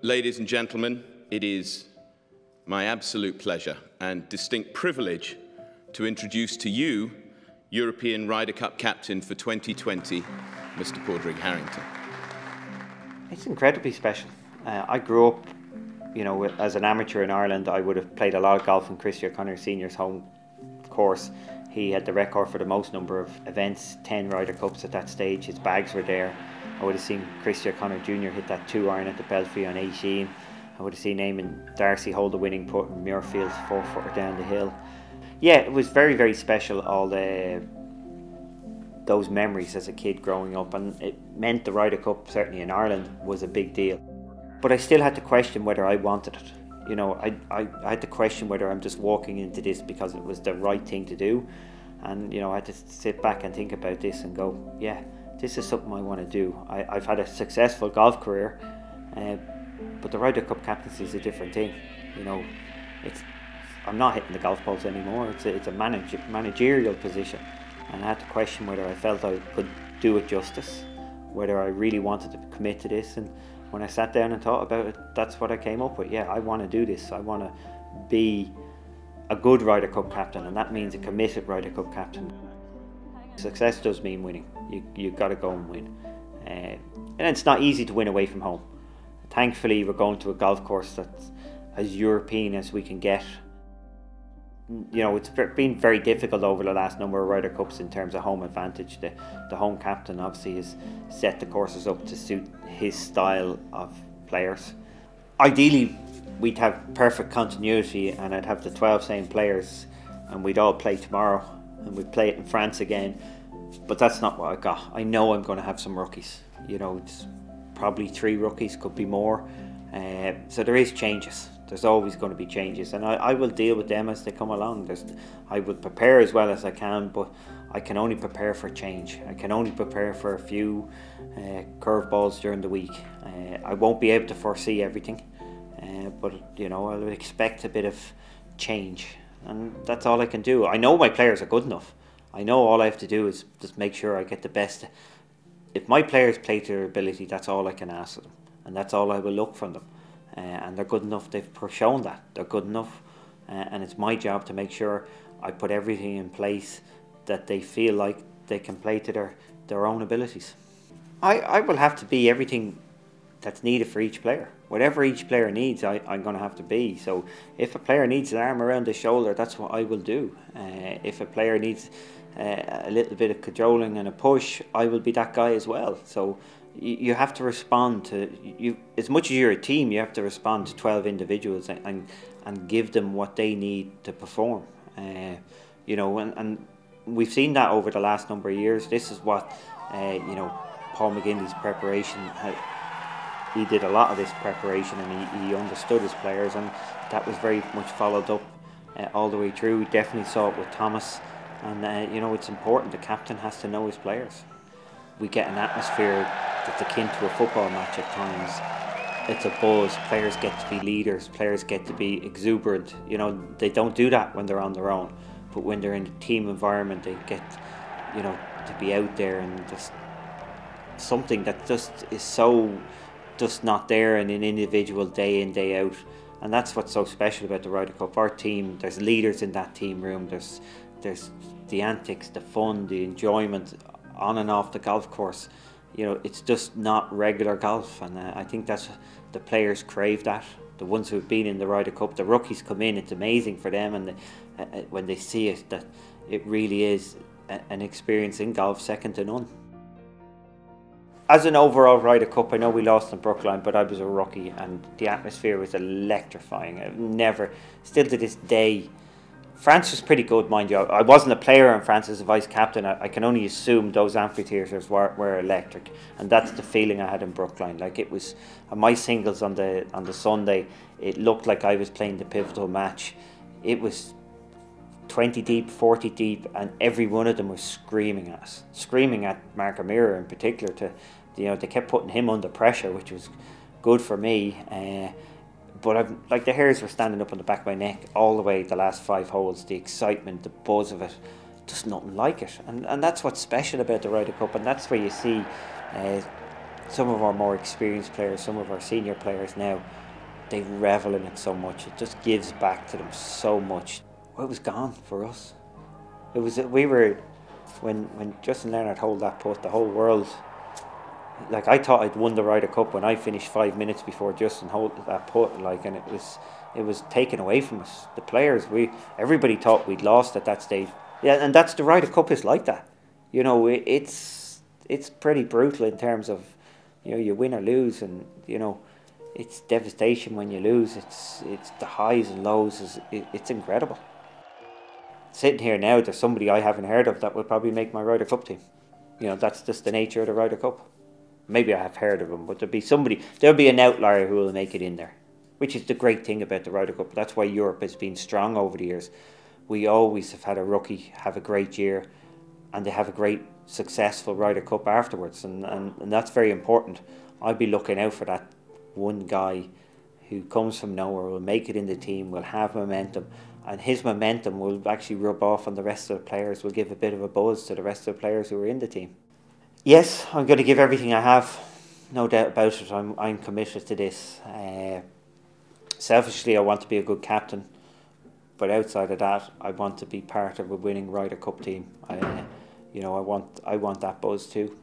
Ladies and gentlemen, it is my absolute pleasure and distinct privilege to introduce to you European Ryder Cup captain for 2020, Mr. Padraig Harrington. It's incredibly special. I grew up, as an amateur in Ireland. I would have played a lot of golf in Christy O'Connor Senior's home course. He had the record for the most number of events, 10 Ryder Cups at that stage. His bags were there. I would have seen Christy O'Connor Jr. hit that 2-iron at the Belfry on 18. I would have seen Eamon Darcy hold the winning putt in Muirfield, 4-footer down the hill. Yeah, it was very, very special, all those memories as a kid growing up, and it meant the Ryder Cup, certainly in Ireland, was a big deal. But I still had to question whether I wanted it. I had to question whether I'm just walking into this because it was the right thing to do. And, I had to sit back and think about this and go, yeah, this is something I want to do. I've had a successful golf career, but the Ryder Cup captaincy is a different thing. I'm not hitting the golf balls anymore. It's a managerial position, and I had to question whether I felt I could do it justice, whether I really wanted to commit to this. And when I sat down and thought about it, that's what I came up with. Yeah, I want to do this. I want to be a good Ryder Cup captain, and that means a committed Ryder Cup captain. Success does mean winning. You've got to go and win. And it's not easy to win away from home. Thankfully, we're going to a golf course that's as European as we can get. It's been very difficult over the last number of Ryder Cups in terms of home advantage. The home captain obviously has set the courses up to suit his style of players. Ideally, we'd have perfect continuity, and I'd have the 12 same players, and we'd all play tomorrow, and we'd play it in France again. But that's not what I got. I know I'm going to have some rookies. It's probably 3 rookies, could be more. So there is changes. There's always going to be changes, and I will deal with them as they come along. I will prepare as well as I can, but I can only prepare for change. I can only prepare for a few curveballs during the week. I won't be able to foresee everything, but I'll expect a bit of change, and that's all I can do. I know my players are good enough. I know all I have to do is just make sure I get the best. If my players play to their ability, that's all I can ask of them, and that's all I will look from them. And they're good enough. They've shown that they're good enough, and it's my job to make sure I put everything in place that they feel like they can play to their own abilities. I will have to be everything that's needed for each player. Whatever each player needs, I'm going to have to be. So if a player needs an arm around the shoulder, that's what I will do. If a player needs a little bit of cajoling and a push, I will be that guy as well. So you have to respond to as much as you're a team. You have to respond to 12 individuals and give them what they need to perform. And we've seen that over the last number of years. This is what Paul McGinley's preparation had. He did a lot of this preparation, and he understood his players, and that was very much followed up all the way through. We definitely saw it with Thomas, and it's important. The captain has to know his players. We get an atmosphere that's akin to a football match at times. It's a buzz. Players get to be leaders. Players get to be exuberant. They don't do that when they're on their own, but when they're in a team environment, they get to be out there, and just something that just is so just not there in an individual day in, day out. And that's what's so special about the Ryder Cup. Our team, there's leaders in that team room. There's the antics, the fun, the enjoyment on and off the golf course. It's just not regular golf, and I think that's the players crave that. The ones who've been in the Ryder Cup, the rookies come in, it's amazing for them, and when they see it, that it really is an experience in golf second to none. As an overall Ryder Cup, I know we lost in Brookline, but I was a rookie, and the atmosphere was electrifying. Still to this day, France was pretty good, mind you. I wasn't a player in France as a vice captain. I can only assume those amphitheatres were electric, and that's the feeling I had in Brookline. Like, it was on my singles on the Sunday, it looked like I was playing the pivotal match. It was 20 deep, 40 deep, and every one of them was screaming at us, screaming at Mark O'Meara in particular. They kept putting him under pressure, which was good for me. But the hairs were standing up on the back of my neck all the way the last 5 holes. The excitement, the buzz of it, just nothing like it. And that's what's special about the Ryder Cup, and that's where you see some of our more experienced players, some of our senior players now, they revel in it so much. It just gives back to them so much. Well, it was gone for us. It was, when Justin Leonard held that putt, the whole world, like, I thought I'd won the Ryder Cup when I finished 5 minutes before Justin held that putt, like, and it was taken away from us. The players, everybody thought we'd lost at that stage. Yeah, and that's, the Ryder Cup is like that. You know, it's pretty brutal in terms of, you know, you win or lose, and, you know, it's devastation when you lose. It's the highs and lows. It's incredible. Sitting here now, there's somebody I haven't heard of that would probably make my Ryder Cup team. You know, that's just the nature of the Ryder Cup. Maybe I have heard of him, but there'll be an outlier who will make it in there, which is the great thing about the Ryder Cup. That's why Europe has been strong over the years. We always have had a rookie have a great year, and they have a great successful Ryder Cup afterwards, and that's very important. I'd be looking out for that one guy who comes from nowhere, will make it in the team, will have momentum, and his momentum will actually rub off on the rest of the players, will give a bit of a buzz to the rest of the players who are in the team. Yes, I'm going to give everything I have, no doubt about it. I'm committed to this. Selfishly, I want to be a good captain, but outside of that, I want to be part of a winning Ryder Cup team. You know, I want that buzz too.